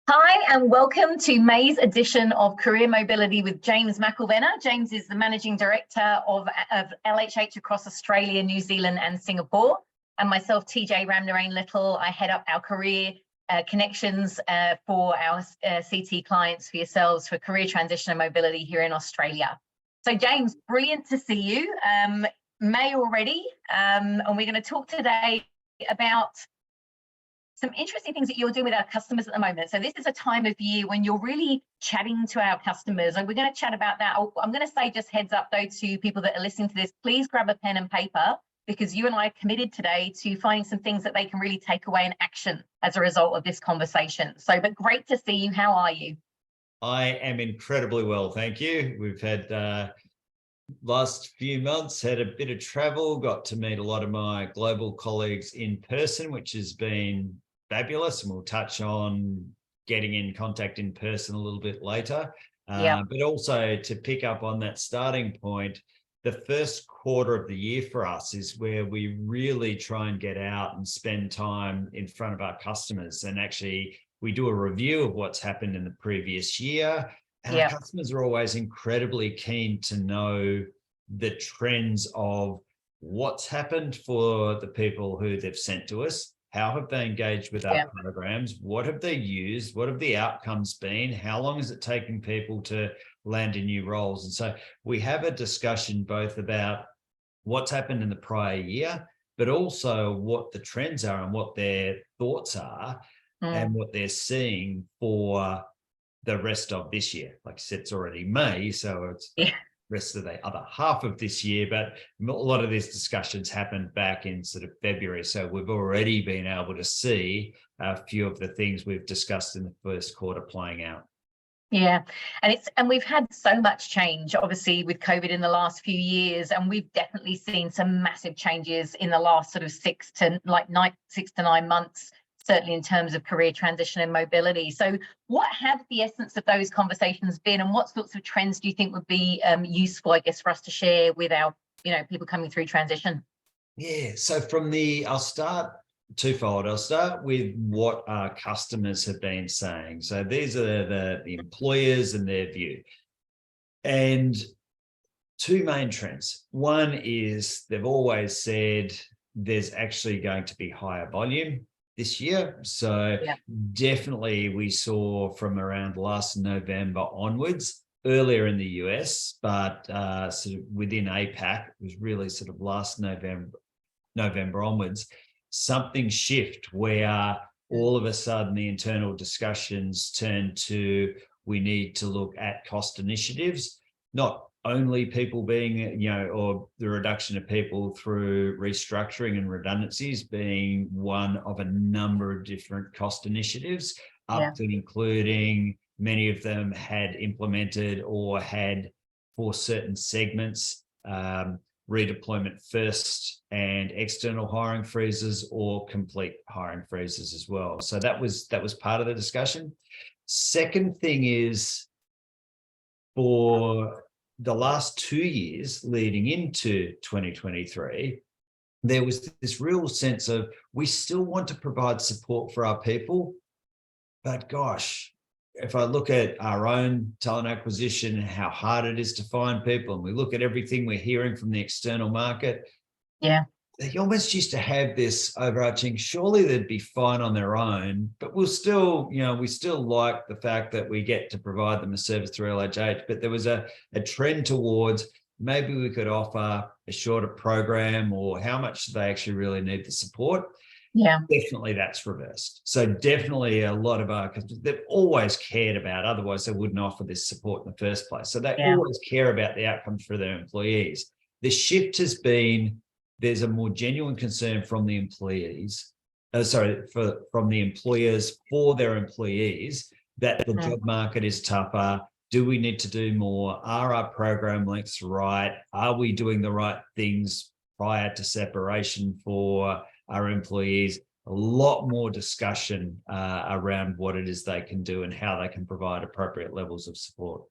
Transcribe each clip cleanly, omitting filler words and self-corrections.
Hi, and welcome to May's edition of Career Mobility with James Mcilvena. James is the Managing Director of LHH across Australia, New Zealand and Singapore. And myself, TJ Ramnarain-Little, I head up our career connections for our CT clients, for yourselves, for career transition and mobility here in Australia. So James, brilliant to see you. May already, and we're going to talk today about some interesting things that you're doing with our customers at the moment. So this is a time of year when you're really chatting to our customers, and we're going to chat about that. I'm going to say, just heads up though to people that are listening to this, please grab a pen and paper, because you and I are committed today to finding some things that they can really take away and action as a result of this conversation. So, but great to see you. How are you? I am incredibly well, thank you. We've had last few months had a bit of travel, got to meet a lot of my global colleagues in person, which has been fabulous, and we'll touch on getting in contact in person a little bit later. But also to pick up on that starting point, the first quarter of the year for us is where we really try and get out and spend time in front of our customers. And actually, we do a review of what's happened in the previous year. And our customers are always incredibly keen to know the trends of what's happened for the people who they've sent to us. How have they engaged with our programs? What have they used? What have the outcomes been? How long is it taking people to land in new roles? And so we have a discussion both about what's happened in the prior year, but also what the trends are and what their thoughts are and what they're seeing for the rest of this year. Like I said, it's already May, so it's rest of the other half of this year, but a lot of these discussions happened back in sort of February. So we've already been able to see a few of the things we've discussed in the first quarter playing out. Yeah, and we've had so much change, obviously, with COVID in the last few years, and we've definitely seen some massive changes in the last sort of 6 to 9 months, certainly in terms of career transition and mobility. So what have the essence of those conversations been, and what sorts of trends do you think would be useful, I guess, for us to share with our, people coming through transition? Yeah, so I'll start twofold. I'll start with what our customers have been saying. So these are the employers and their view. And two main trends. One is they've always said there's actually going to be higher volume this year. So definitely we saw from around last November onwards, earlier in the US, but sort of within APAC, it was really sort of last November onwards, something shift where all of a sudden the internal discussions turned to, we need to look at cost initiatives, not only people being, or the reduction of people through restructuring and redundancies being one of a number of different cost initiatives, up to including many of them had implemented or had for certain segments, redeployment first and external hiring freezes or complete hiring freezes as well. So that was part of the discussion. Second thing is, for the last 2 years leading into 2023, there was this real sense of, we still want to provide support for our people, but gosh, if I look at our own talent acquisition, how hard it is to find people, and we look at everything we're hearing from the external market, they almost used to have this overarching, surely they'd be fine on their own, but we'll still, we still like the fact that we get to provide them a service through LHH. But there was a trend towards, maybe we could offer a shorter program, or how much do they actually really need the support? Definitely that's reversed. So definitely a lot of our customers, they've always cared about, otherwise they wouldn't offer this support in the first place. So they always care about the outcomes for their employees. The shift has been, there's a more genuine concern from the employees, from the employers for their employees, that the job market is tougher. Do we need to do more? Are our program lengths right? Are we doing the right things prior to separation for our employees? A lot more discussion around what it is they can do and how they can provide appropriate levels of support.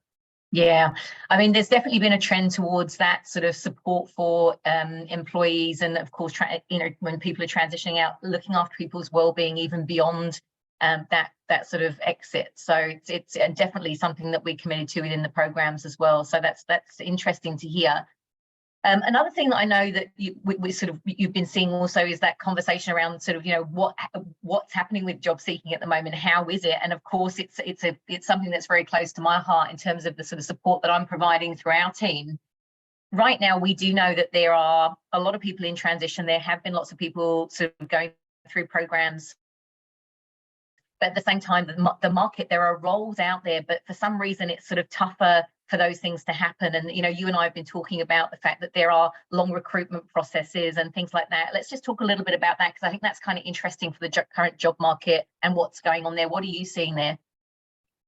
Yeah, I mean, there's definitely been a trend towards that sort of support for employees, and of course, when people are transitioning out, looking after people's well-being even beyond that sort of exit. So it's definitely something that we're committed to within the programs as well. So that's interesting to hear. Another thing that I know that you've been seeing also is that conversation around sort of, you know, what's happening with job seeking at the moment, how is it? And of course, it's something that's very close to my heart in terms of the sort of support that I'm providing through our team. Right now, we do know that there are a lot of people in transition. There have been lots of people sort of going through programs. But at the same time, the market, there are roles out there, but for some reason, it's sort of tougher for those things to happen. And, you know, you and I have been talking about the fact that there are long recruitment processes and things like that. Let's just talk a little bit about that, because I think that's kind of interesting for the current job market and what's going on there. What are you seeing there?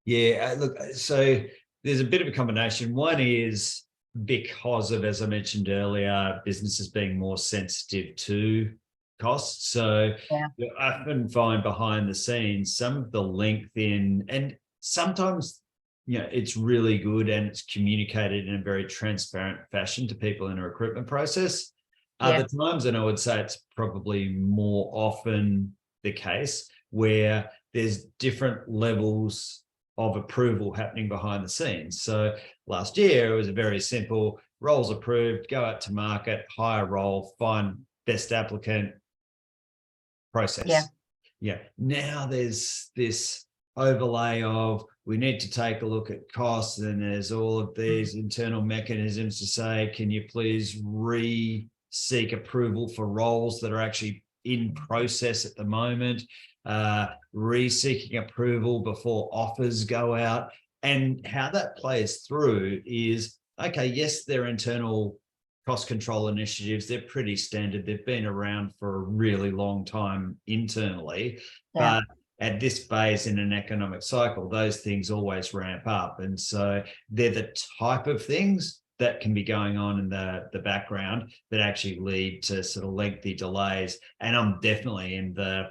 Yeah, look, so there's a bit of a combination. One is because of, as I mentioned earlier, businesses being more sensitive to costs. So you often find behind the scenes some of the length in, and sometimes, you know, it's really good and it's communicated in a very transparent fashion to people in a recruitment process. Other times, and I would say it's probably more often the case, where there's different levels of approval happening behind the scenes. So last year, it was a very simple: roles approved, go out to market, hire role, find best applicant process. Yeah. Now there's this overlay of, we need to take a look at costs, and there's all of these internal mechanisms to say, can you please seek approval for roles that are actually in process at the moment, seeking approval before offers go out. And how that plays through is, okay, yes, they're internal cost control initiatives. They're pretty standard. They've been around for a really long time internally, but at this phase in an economic cycle, those things always ramp up. And so they're the type of things that can be going on in the background that actually lead to sort of lengthy delays. And I'm definitely, in the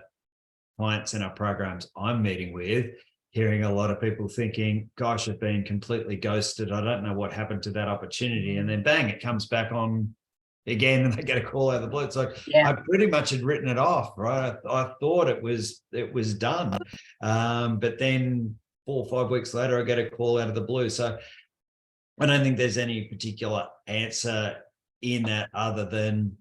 clients in our programs I'm meeting with, hearing a lot of people thinking, gosh, I've been completely ghosted. I don't know what happened to that opportunity. And then bang, it comes back on again, and they get a call out of the blue. It's like, I pretty much had written it off, right? I thought it was done. But then 4 or 5 weeks later, I get a call out of the blue. So I don't think there's any particular answer in that other than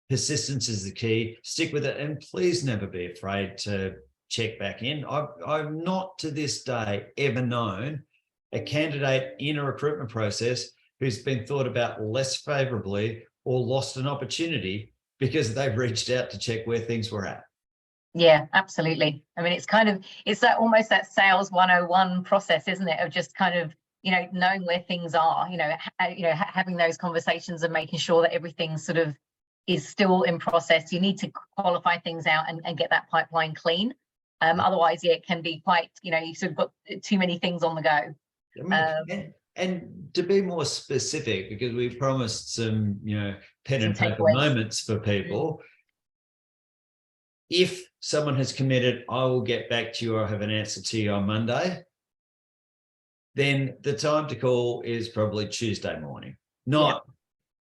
persistence is the key. Stick with it, and please never be afraid to check back in. I've not to this day ever known a candidate in a recruitment process who's been thought about less favorably or lost an opportunity because they've reached out to check where things were at. Yeah, absolutely. I mean, it's that almost that sales 101 process, isn't it? Of just kind of, you know, knowing where things are, having those conversations and making sure that everything sort of is still in process. You need to qualify things out and get that pipeline clean. Otherwise, it can be quite, you sort of got too many things on the go. And to be more specific, because we promised some, pen and paper moments for people. If someone has committed, I will get back to you, I'll have an answer to you on Monday, then the time to call is probably Tuesday morning. Not,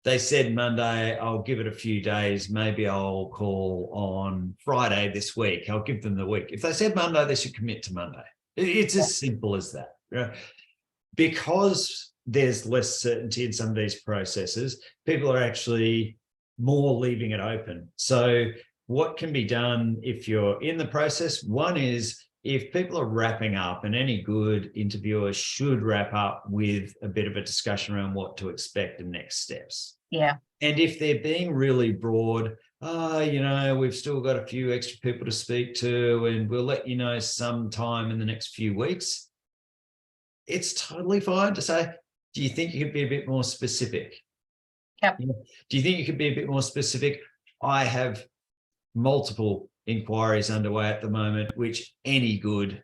they said Monday, I'll give it a few days, maybe I'll call on Friday this week. I'll give them the week. If they said Monday, they should commit to Monday. It's as simple as that. Because there's less certainty in some of these processes, people are actually more leaving it open. So what can be done if you're in the process? One is, if people are wrapping up, and any good interviewer should wrap up with a bit of a discussion around what to expect and next steps. Yeah. And if they're being really broad, we've still got a few extra people to speak to, and we'll let you know sometime in the next few weeks. It's totally fine to say, do you think you could be a bit more specific? Yep. Do you think you could be a bit more specific? I have multiple inquiries underway at the moment, which any good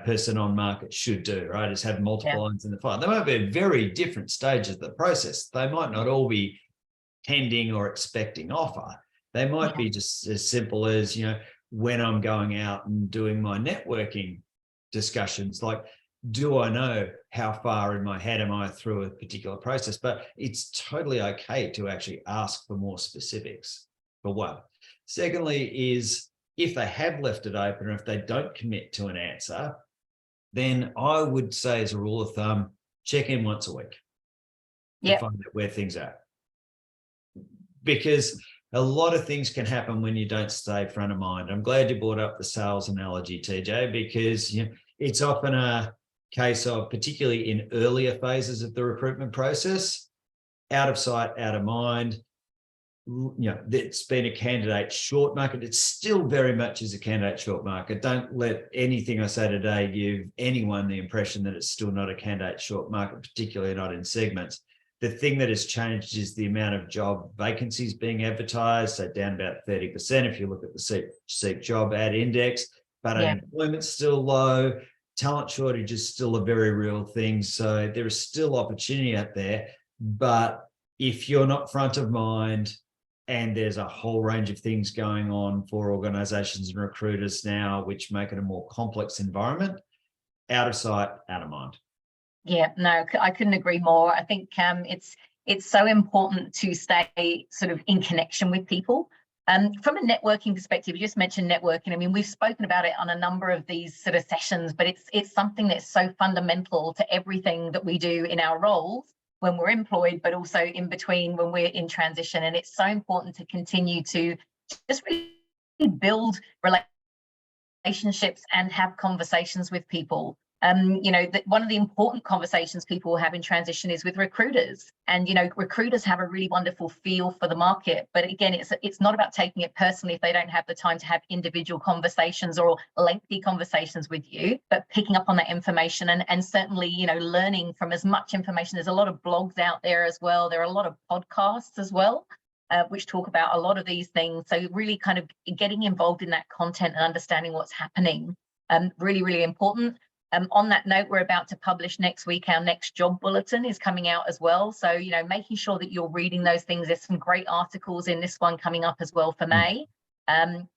person on market should do, right? Is have multiple lines in the fire. They might be at very different stages of the process. They might not all be pending or expecting offer. They might be just as simple as, when I'm going out and doing my networking discussions, like, do I know how far in my head am I through a particular process? But it's totally okay to actually ask for more specifics, for one. Secondly is, if they have left it open, or if they don't commit to an answer, then I would say, as a rule of thumb, check in once a week to find out where things are. Because a lot of things can happen when you don't stay front of mind. I'm glad you brought up the sales analogy, TJ, because it's often a case of, particularly in earlier phases of the recruitment process, out of sight, out of mind. It's been a candidate short market. It still very much is a candidate short market. Don't let anything I say today give anyone the impression that it's still not a candidate short market, particularly not in segments. The thing that has changed is the amount of job vacancies being advertised, so down about 30% if you look at the Seek Job Ad Index, but unemployment's still low. Talent shortage is still a very real thing. So there is still opportunity out there. But if you're not front of mind, and there's a whole range of things going on for organizations and recruiters now, which make it a more complex environment, out of sight, out of mind. Yeah, no, I couldn't agree more. I think it's so important to stay sort of in connection with people. From a networking perspective, you just mentioned networking. I mean, we've spoken about it on a number of these sort of sessions, but it's something that's so fundamental to everything that we do in our roles when we're employed, but also in between when we're in transition. And it's so important to continue to just really build relationships and have conversations with people. One of the important conversations people have in transition is with recruiters, and recruiters have a really wonderful feel for the market, but again, it's not about taking it personally if they don't have the time to have individual conversations or lengthy conversations with you, but picking up on that information and certainly learning from as much information. There's a lot of blogs out there as well. There are a lot of podcasts as well, which talk about a lot of these things. So really kind of getting involved in that content and understanding what's happening, really, really important. On that note, we're about to publish next week. Our next job bulletin is coming out as well. So, making sure that you're reading those things. There's some great articles in this one coming up as well for May.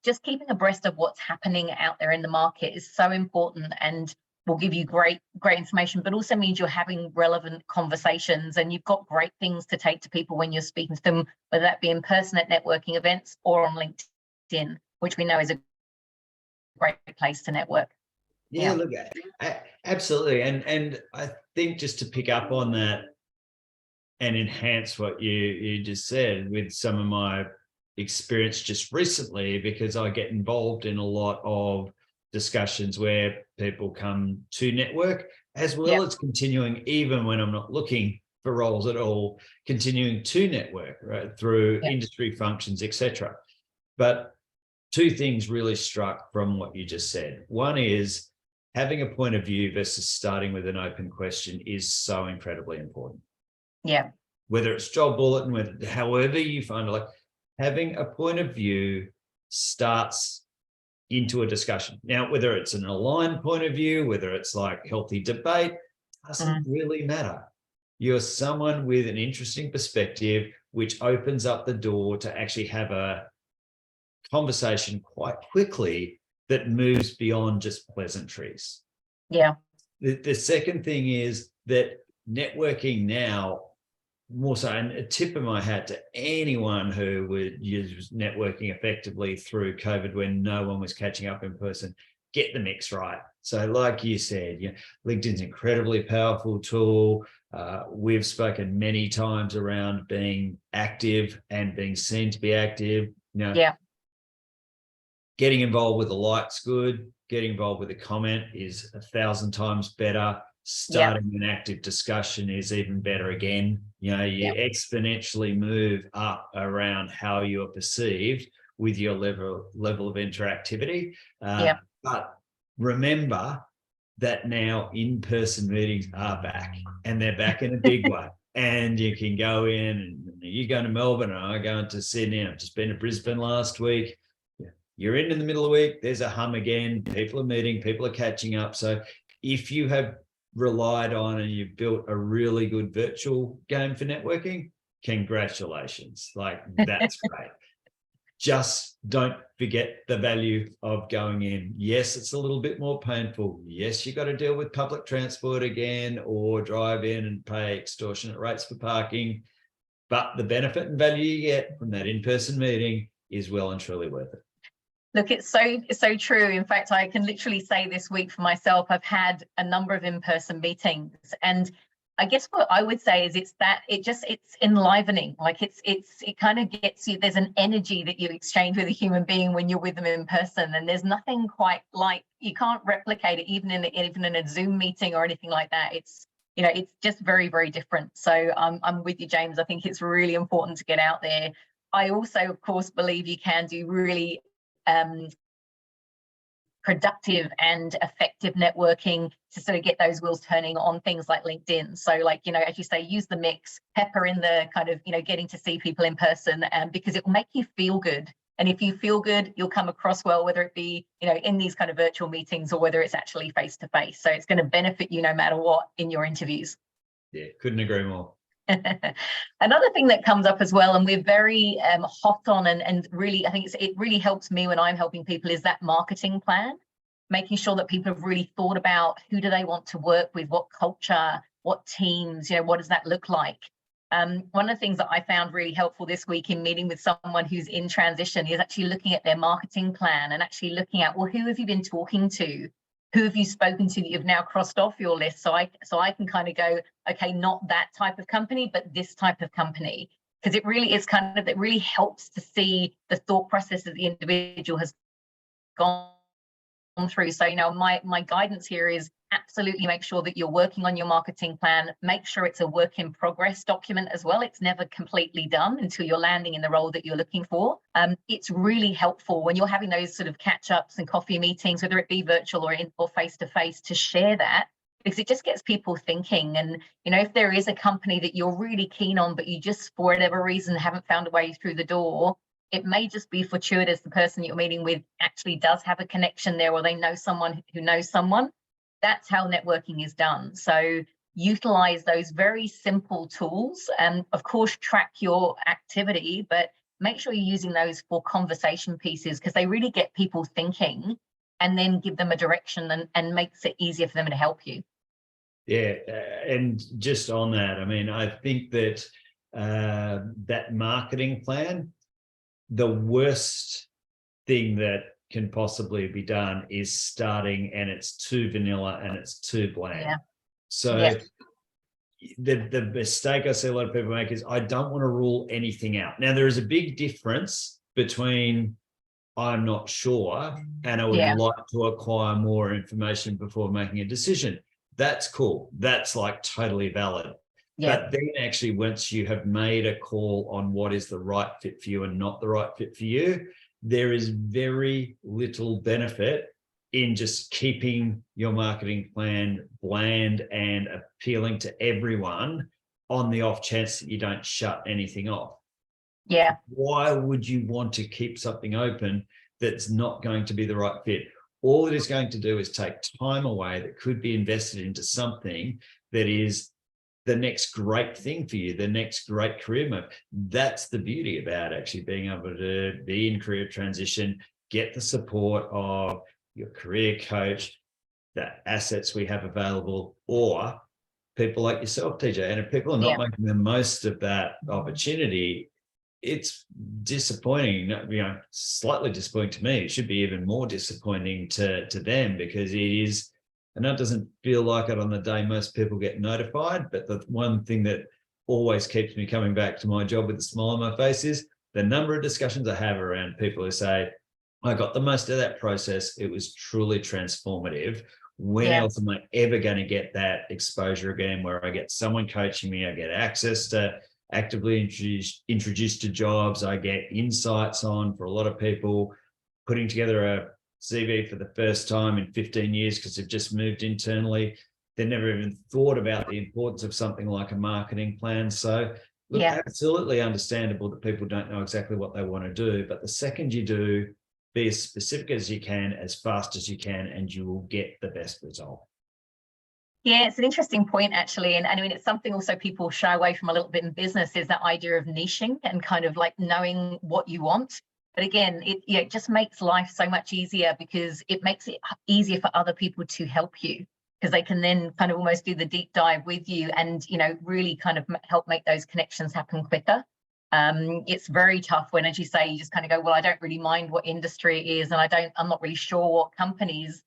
Just keeping abreast of what's happening out there in the market is so important, and will give you great information, but also means you're having relevant conversations and you've got great things to take to people when you're speaking to them, whether that be in person at networking events or on LinkedIn, which we know is a great place to network. Yeah, look, absolutely. And I think, just to pick up on that and enhance what you just said with some of my experience just recently, because I get involved in a lot of discussions where people come to network, as well as continuing, even when I'm not looking for roles at all, continuing to network, right, through industry functions, etc. But two things really struck from what you just said. One is, having a point of view versus starting with an open question is so incredibly important. Yeah. Whether it's job bulletin, however you find it, like having a point of view starts into a discussion. Now, whether it's an aligned point of view, whether it's like healthy debate, doesn't really matter. You're someone with an interesting perspective, which opens up the door to actually have a conversation quite quickly that moves beyond just pleasantries. Yeah. The second thing is that networking now, more so, and a tip of my hat to anyone who would use networking effectively through COVID when no one was catching up in person, get the mix right. So like you said, LinkedIn's an incredibly powerful tool. We've spoken many times around being active and being seen to be active. Getting involved with a like's good. Getting involved with a comment is 1,000 times better. Starting an active discussion is even better again. You exponentially move up around how you are perceived with your level of interactivity. But remember that now in-person meetings are back, and they're back in a big way. And you can go in, and you're going to Melbourne, and I'm going to Sydney. I've just been to Brisbane last week. You're in the middle of the week, there's a hum again, people are meeting, people are catching up. So if you have relied on and you've built a really good virtual game for networking, congratulations. Like, that's great. Just don't forget the value of going in. Yes, it's a little bit more painful. Yes, you got to deal with public transport again, or drive in and pay extortionate rates for parking. But the benefit and value you get from that in-person meeting is well and truly worth it. Look, it's so true. In fact, I can literally say this week for myself, I've had a number of in-person meetings, and I guess what I would say is it's enlivening. Like it kind of gets you, there's an energy that you exchange with a human being when you're with them in person, and there's nothing quite like, you can't replicate it even in a Zoom meeting or anything like that. It's, you know, it's just very, very different. So I'm with you, James. I think it's really important to get out there. I also, of course, believe you can do really productive and effective networking to sort of get those wheels turning on things like LinkedIn. So like, you know, as you say, use the mix, pepper in the kind of, you know, getting to see people in person, because it will make you feel good. And if you feel good, you'll come across well, whether it be, you know, in these kind of virtual meetings or whether it's actually face to face. So it's going to benefit you no matter what in your interviews. Yeah, couldn't agree more. Another thing that comes up as well, and we're very hot on, and really, I think it really helps me when I'm helping people, is that marketing plan, making sure that people have really thought about who do they want to work with, what culture, what teams, you know, what does that look like? One of the things that I found really helpful this week in meeting with someone who's in transition is actually looking at their marketing plan and actually looking at, well, who have you been talking to? Who have you spoken to that you've now crossed off your list? So I can kind of go, okay, not that type of company, but this type of company, because it really is kind of, it really helps to see the thought process that the individual has gone through. So, you know, my guidance here is absolutely make sure that you're working on your marketing plan. Make sure it's a work in progress document as well. It's never completely done until you're landing in the role that you're looking for. It's really helpful when you're having those sort of catch-ups and coffee meetings, whether it be virtual or face-to-face, to share that, because it just gets people thinking. And, you know, if there is a company that you're really keen on, but you just, for whatever reason, haven't found a way through the door, it may just be fortuitous the person you're meeting with actually does have a connection there, or they know someone who knows someone. That's how networking is done. So utilize those very simple tools, and of course track your activity, but make sure you're using those for conversation pieces, because they really get people thinking and then give them a direction and makes it easier for them to help you. Yeah, and just on that, I mean, I think that that marketing plan, the worst thing that can possibly be done is starting and it's too vanilla and it's too bland. Yeah. So yeah. The mistake I see a lot of people make is, I don't want to rule anything out. Now, there is a big difference between I'm not sure and I would like to acquire more information before making a decision. That's cool. That's like totally valid. Yeah. But then actually, once you have made a call on what is the right fit for you and not the right fit for you, there is very little benefit in just keeping your marketing plan bland and appealing to everyone on the off chance that you don't shut anything off. Yeah. Why would you want to keep something open that's not going to be the right fit? All it is going to do is take time away that could be invested into something that is the next great thing for you, the next great career move. That's the beauty about actually being able to be in career transition, get the support of your career coach, the assets we have available, or people like yourself, TJ. And if people are not making the most of that opportunity, it's disappointing, you know, slightly disappointing to me. It should be even more disappointing to them, because it is, and that doesn't feel like it on the day most people get notified. But the one thing that always keeps me coming back to my job with a smile on my face is the number of discussions I have around people who say, I got the most of that process. It was truly transformative. When else am I ever going to get that exposure again, where I get someone coaching me, I get access to actively introduced to jobs, I get insights on, for a lot of people, putting together a CV for the first time in 15 years because they've just moved internally. They never even thought about the importance of something like a marketing plan. So look, absolutely understandable that people don't know exactly what they want to do, but the second you do, be as specific as you can, as fast as you can, and you will get the best result. Yeah, it's an interesting point, actually. And I mean, it's something also people shy away from a little bit in business, is that idea of niching and kind of like knowing what you want. But again, it just makes life so much easier, because it makes it easier for other people to help you, because they can then kind of almost do the deep dive with you and, you know, really kind of help make those connections happen quicker. It's very tough when, as you say, you just kind of go, well, I don't really mind what industry it is, and I'm not really sure what companies.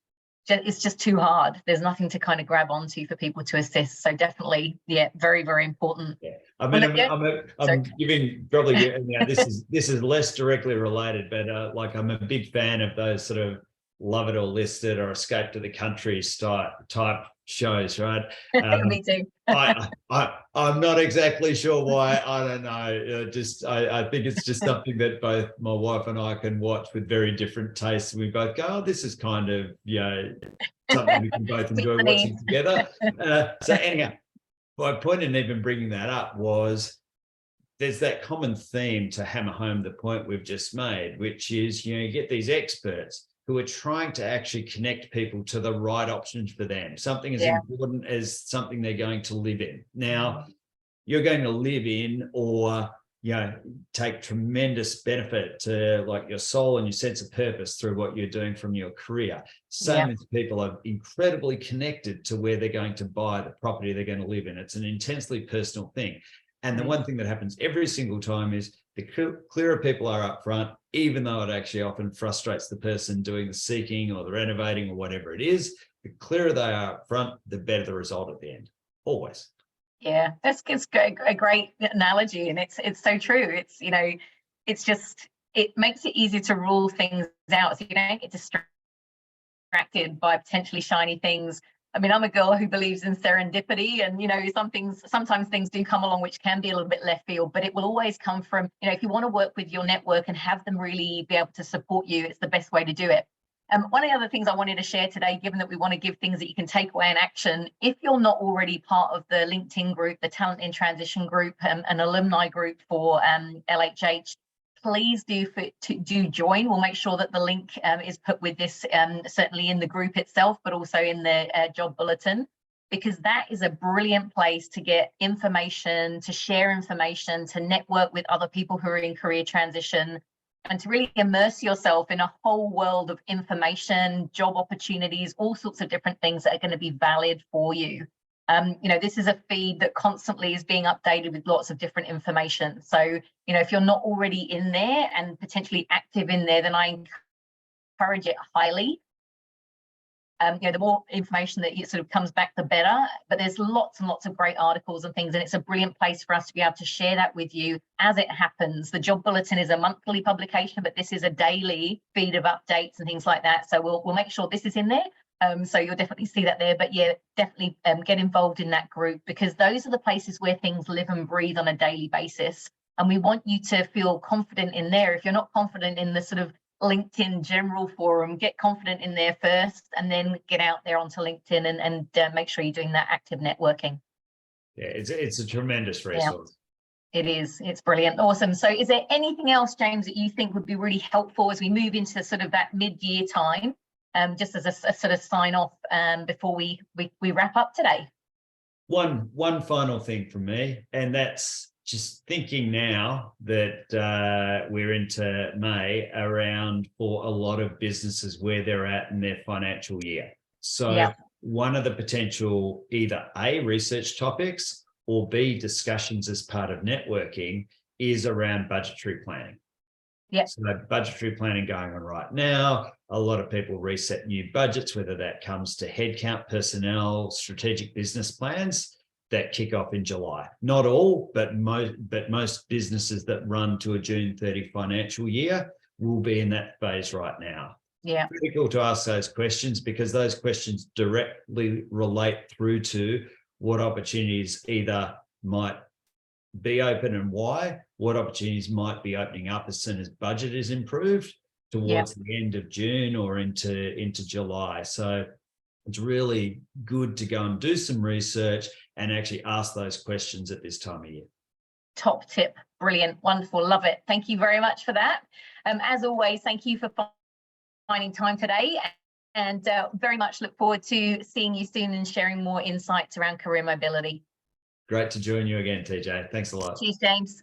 It's just too hard. There's nothing to kind of grab onto for people to assist. So definitely, yeah, very, very important. Yeah. I mean, I'm giving probably, this is less directly related, but like I'm a big fan of those sort of Love It or Listed or Escape to the Country type shows, right? Me too. I'm not exactly sure why. I don't know. I think it's just something that both my wife and I can watch with very different tastes. We both go, oh, this is kind of, something we can both enjoy watching together. So anyhow, my point in even bringing that up was there's that common theme to hammer home the point we've just made, which is, you get these experts who are trying to actually connect people to the right options for them, something as important as something they're going to live in. Now, you're going to live in or take tremendous benefit to like your soul and your sense of purpose through what you're doing from your career. So many people are incredibly connected to where they're going to buy the property they're going to live in. It's an intensely personal thing. And the one thing that happens every single time is the clearer people are up front, even though it actually often frustrates the person doing the seeking or the renovating or whatever it is, the clearer they are up front, the better the result at the end, always. Yeah, that's a great analogy, and it's so true. It's it's just, it makes it easier to rule things out, so you don't get distracted by potentially shiny things. I mean, I'm a girl who believes in serendipity, and sometimes things do come along which can be a little bit left field, but it will always come from, if you want to work with your network and have them really be able to support you, it's the best way to do it. One of the other things I wanted to share today, given that we want to give things that you can take away in action, if you're not already part of the LinkedIn group, the Talent in Transition group, an alumni group for LHH, please do join. We'll make sure that the link is put with this, certainly in the group itself, but also in the job bulletin, because that is a brilliant place to get information, to share information, to network with other people who are in career transition, and to really immerse yourself in a whole world of information, job opportunities, all sorts of different things that are going to be valid for you. This is a feed that constantly is being updated with lots of different information. So, if you're not already in there and potentially active in there, then I encourage it highly. The more information that sort of comes back, the better. But there's lots and lots of great articles and things, and it's a brilliant place for us to be able to share that with you as it happens. The job bulletin is a monthly publication, but this is a daily feed of updates and things like that. So we'll make sure this is in there. So you'll definitely see that there. But yeah, definitely get involved in that group, because those are the places where things live and breathe on a daily basis. And we want you to feel confident in there. If you're not confident in the sort of LinkedIn general forum, get confident in there first, and then get out there onto LinkedIn and make sure you're doing that active networking. Yeah, it's a tremendous resource. Yeah, it is. It's brilliant. Awesome. So is there anything else, James, that you think would be really helpful as we move into sort of that mid-year time, just as a sort of sign off before we wrap up today? One final thing from me, and that's just thinking now that we're into May, around for a lot of businesses where they're at in their financial year. So one of the potential either A, research topics, or B, discussions as part of networking is around budgetary planning. Yeah. So budgetary planning going on right now. A lot of people reset new budgets, whether that comes to headcount, personnel, strategic business plans that kick off in July. Not all, but most businesses that run to a June 30 financial year will be in that phase right now. Yeah. Critical to ask those questions, because those questions directly relate through to what opportunities either might be open and why, what opportunities might be opening up as soon as budget is improved towards the end of June or into July. So it's really good to go and do some research and actually ask those questions at this time of year. Top tip. Brilliant. Wonderful. Love it. Thank you very much for that. As always, thank you for finding time today, and very much look forward to seeing you soon and sharing more insights around career mobility. Great to join you again, TJ. Thanks a lot. Cheers, James.